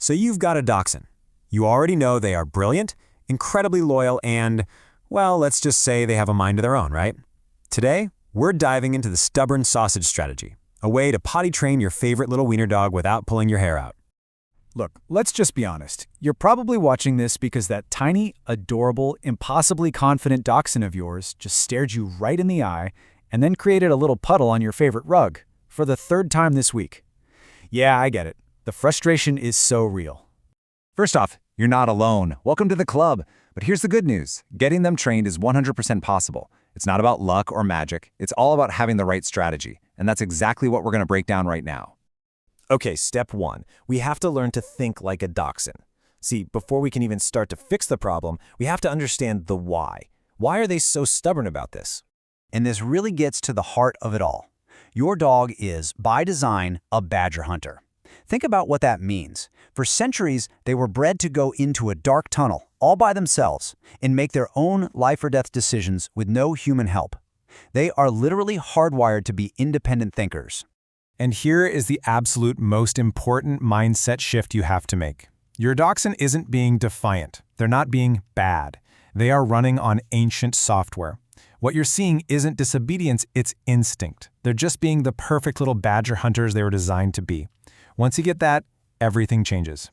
So you've got a Dachshund. You already know they are brilliant, incredibly loyal, and, well, let's just say they have a mind of their own, right? Today, we're diving into the stubborn sausage strategy, a way to potty train your favorite little wiener dog without pulling your hair out. Look, let's just be honest. You're probably watching this because that tiny, adorable, impossibly confident dachshund of yours just stared you right in the eye and then created a little puddle on your favorite rug for the third time this week. Yeah, I get it. The frustration is so real. First off, you're not alone. Welcome to the club. But here's the good news. Getting them trained is 100% possible. It's not about luck or magic. It's all about having the right strategy. And that's exactly what we're going to break down right now. Okay, step one. We have to learn to think like a dachshund. See, before we can even start to fix the problem, we have to understand the why. Why are they so stubborn about this? And this really gets to the heart of it all. Your dog is, by design, a badger hunter. Think about what that means. For centuries, they were bred to go into a dark tunnel, all by themselves, and make their own life or death decisions with no human help. They are literally hardwired to be independent thinkers. And here is the absolute most important mindset shift you have to make. Your dachshund isn't being defiant. They're not being bad. They are running on ancient software. What you're seeing isn't disobedience, it's instinct. They're just being the perfect little badger hunters they were designed to be. Once you get that, everything changes.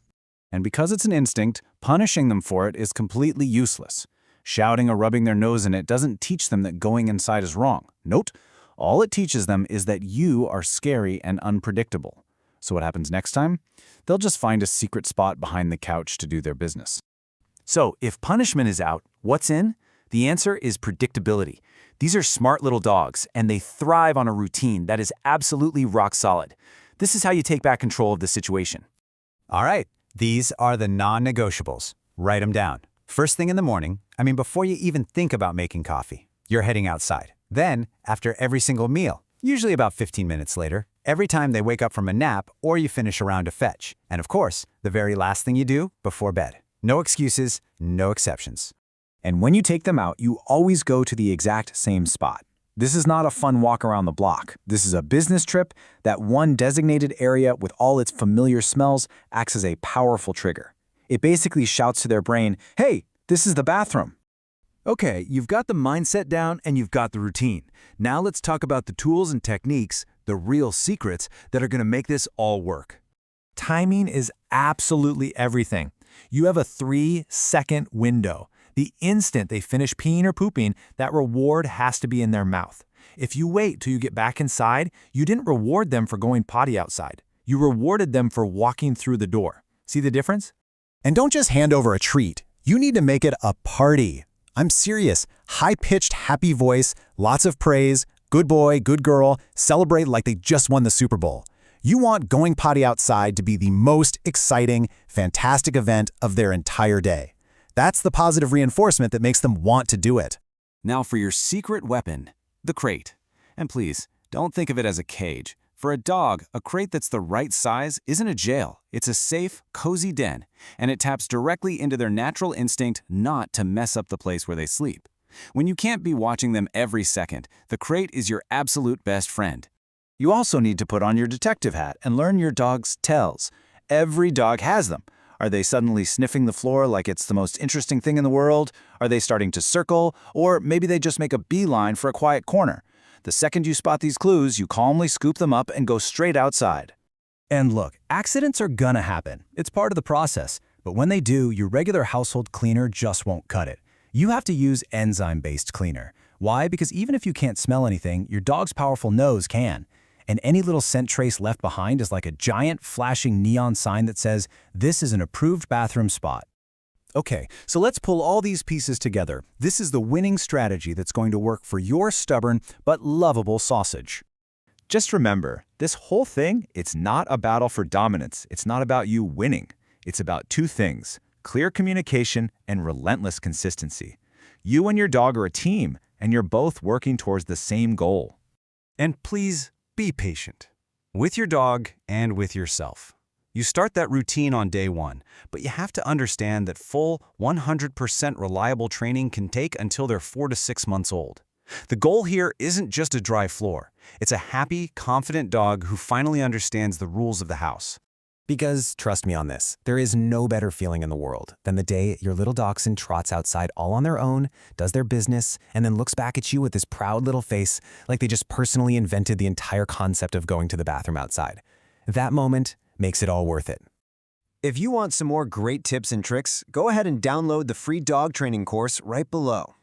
And because it's an instinct, punishing them for it is completely useless. Shouting or rubbing their nose in it doesn't teach them that going inside is wrong. Note, all it teaches them is that you are scary and unpredictable. So what happens next time? They'll just find a secret spot behind the couch to do their business. So, if punishment is out, what's in? The answer is predictability. These are smart little dogs, and they thrive on a routine that is absolutely rock solid. This is how you take back control of the situation. All right, these are the non-negotiables. Write them down. First thing in the morning, before you even think about making coffee, you're heading outside. Then, after every single meal, usually about 15 minutes later, every time they wake up from a nap or you finish a round of fetch. And of course, the very last thing you do before bed. No excuses, no exceptions. And when you take them out, you always go to the exact same spot. This is not a fun walk around the block. This is a business trip. That one designated area with all its familiar smells acts as a powerful trigger. It basically shouts to their brain, hey, this is the bathroom. Okay, you've got the mindset down and you've got the routine. Now let's talk about the tools and techniques, the real secrets that are going to make this all work. Timing is absolutely everything. You have a 3-second window. The instant they finish peeing or pooping, that reward has to be in their mouth. If you wait till you get back inside, you didn't reward them for going potty outside. You rewarded them for walking through the door. See the difference? And don't just hand over a treat. You need to make it a party. I'm serious. High-pitched, happy voice, lots of praise, good boy, good girl, celebrate like they just won the Super Bowl. You want going potty outside to be the most exciting, fantastic event of their entire day. That's the positive reinforcement that makes them want to do it. Now for your secret weapon, the crate. And please, don't think of it as a cage. For a dog, a crate that's the right size isn't a jail. It's a safe, cozy den, and it taps directly into their natural instinct not to mess up the place where they sleep. When you can't be watching them every second, the crate is your absolute best friend. You also need to put on your detective hat and learn your dog's tells. Every dog has them. Are they suddenly sniffing the floor like it's the most interesting thing in the world? Are they starting to circle? Or maybe they just make a beeline for a quiet corner. The second you spot these clues, you calmly scoop them up and go straight outside. And look, accidents are gonna happen. It's part of the process. But when they do, your regular household cleaner just won't cut it. You have to use enzyme-based cleaner. Why? Because even if you can't smell anything, your dog's powerful nose can. And any little scent trace left behind is like a giant flashing neon sign that says, this is an approved bathroom spot. Okay, so let's pull all these pieces together. This is the winning strategy that's going to work for your stubborn but lovable sausage. Just remember, this whole thing, it's not a battle for dominance. It's not about you winning. It's about two things: clear communication and relentless consistency. You and your dog are a team, and you're both working towards the same goal. And please be patient with your dog and with yourself. You start that routine on day one, but you have to understand that full 100% reliable training can take until they're 4 to 6 months old. The goal here isn't just a dry floor. It's a happy, confident dog who finally understands the rules of the house. Because, trust me on this, there is no better feeling in the world than the day your little dachshund trots outside all on their own, does their business, and then looks back at you with this proud little face like they just personally invented the entire concept of going to the bathroom outside. That moment makes it all worth it. If you want some more great tips and tricks, go ahead and download the free dog training course right below.